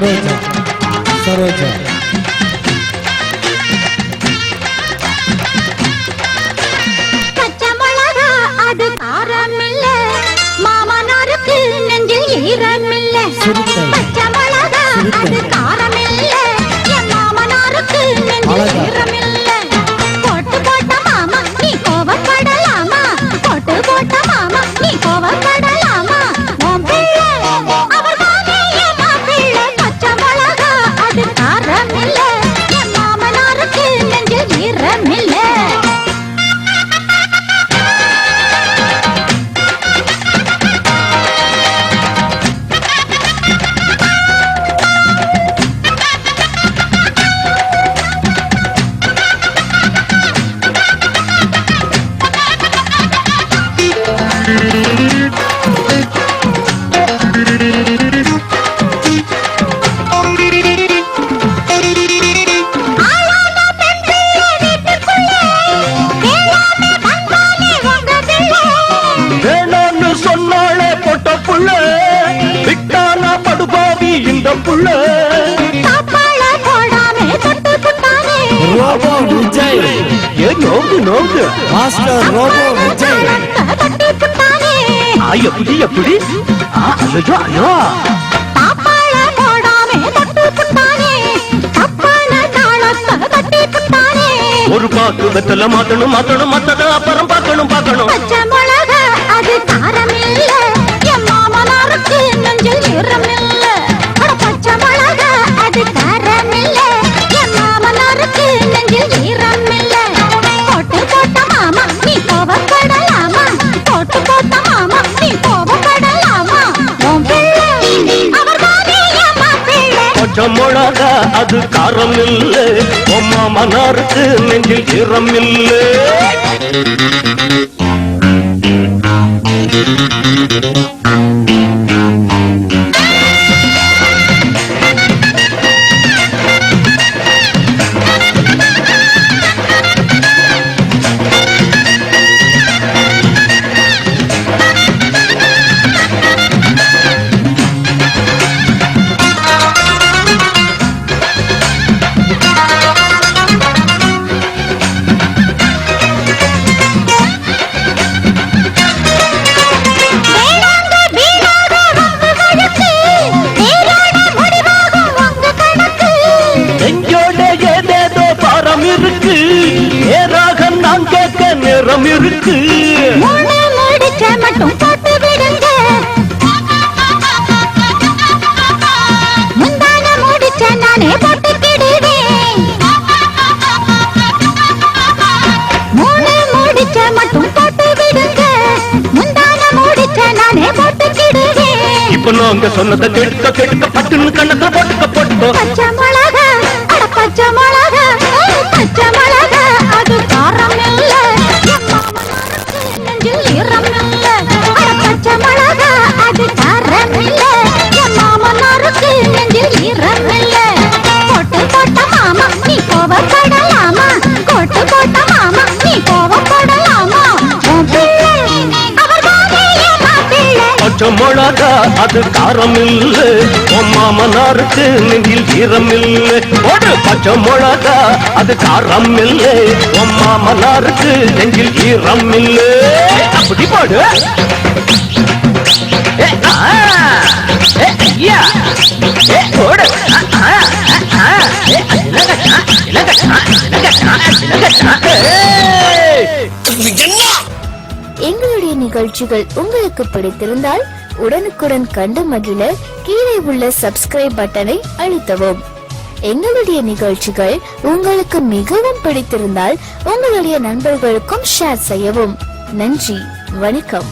சரோஜா சரோஜா பச்சை மிளகா அது காரமில்ல, மாமனாருக்கு நெஞ்சில் ஈரமில்ல. பச்சை மிளகா அது காரமில்ல, என் மாமனாருக்கு நெஞ்சில் ஈரமில்ல. போட்டு போட்ட மாமா நீ கோவப்படலாமா, போட்டு போட்ட மாமா நீ கோவப்படலாமா. உன் பிள்ளை அவர் தானே என் மாப்பிள்ளை. பச்சை மிளகா அது காரமில்ல, என் மாமனாருக்கு நெஞ்சில் ஈரமில்ல. ஒரு பாக்கு வெத்தல மாத்தணும் மாத்தணும் மத்தத அப்புறம் பார்க்கணும் பார்க்கணும். பச்சை மிளகா அது காரமில்ல, என் மாமனாருக்கு நெஞ்சில் ஈரமில்ல. பச்சை மிளகா அது காரமில்ல, என் மாமனாருக்கு நெஞ்சில் ஈரமில்ல. போட்டு போட்ட மாமா நீ கோவப்படலாமா, போட்டு போட்ட மாமா நீ கோவப்படலாமா. உன் பிள்ளை அவர் தானே என் மாப்பிள்ளை. பச்சை மிளகா அது காரம் இல்ல, மாமனாருக்கு நெஞ்சில் ஈரம் இல்ல. இருக்கு முடிச்ச மட்டும் போட்டு விடுங்க, முந்தான முடிச்ச நானே போட்டுக்கிடுவேன். முடிச்ச மட்டும் போட்டு விடுங்க, முந்தான முடிச்ச நானே போட்டுக்கிடுவேன். இப்ப நாங்க சொன்னதை கெடுக்க கெடுக்க பட்டுன்னு கண்ணத்தை போட்டுக்க போட்டுக்கோ. பச்சை மிளகா அட பச்சை மிளகா, பச்சை மிளகா அது காரம் இல்ல, ஈரமில்ல. பச்சை மிளகா அது காரமில்ல, என் மாமனாருக்கு நெஞ்சில் ஈரமில்ல. போட்டு போட்ட மாமா நீ கோவப்படலாமா, போட்டு போட்ட மாமா நீ கோவப்படலாமா. உன் பிள்ளை அவர் தானே என் மாப்பிள்ளை. பச்சை மிளகா அது காரம் இல்ல, மாமனாருக்கு நெஞ்சில் ஈரம் இல்ல. போடு பச்சை மிளகா அது காரம் இல்ல, மாமனாருக்கு நெஞ்சில் ஈரம் இல்ல. அப்படி போடு. எங்களுடைய நிகழ்ச்சிகள் உங்களுக்கு பிடித்திருந்தால் உடனுக்குடன் கண்டு மகிழ கீழே உள்ள சப்ஸ்கிரைப் பட்டனை அழுத்தவும். எங்களுடைய நிகழ்ச்சிகள் உங்களுக்கு மிகவும் பிடித்திருந்தால் உங்களுடைய நண்பர்களுக்கும் ஷேர் செய்யவும். நன்றி, வணக்கம்.